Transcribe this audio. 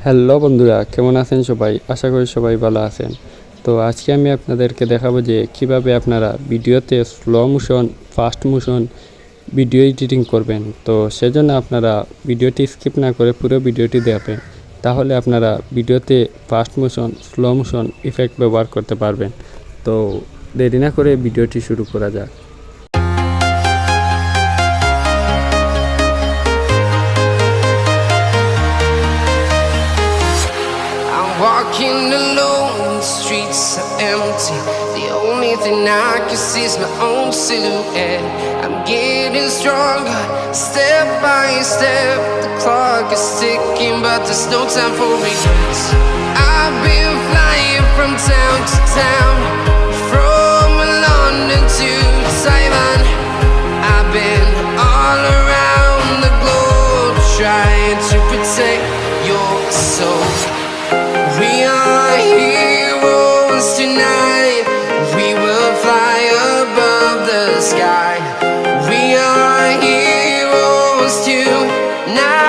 Hello বন্ধুরা, কেমন আছেন সবাই? আশা করি সবাই ভালো আছেন। তো আজকে আমি আপনাদেরকে দেখাবো যে কিভাবে আপনারা ভিডিওতে slow motion, fast motion video editing করবেন। তো সেজন্য আপনারা ভিডিওটি স্কিপ না করে পুরো ভিডিওটি দেখবেন, তাহলে আপনারা ভিডিওতে fast motion, slow motion effect ব্যবহার করতে পারবেন। তো দেরি না করে ভিডিওটি শুরু করা যাক। Walking alone, the streets are empty. The only thing I can see is my own silhouette. I'm getting stronger, step by step. The clock is ticking, but there's no time for regrets. I've been flying from town to town, from London to Taiwan. I've been all around the globe, trying to protect your soul. We are heroes tonight. We will fly above the sky. We are heroes tonight.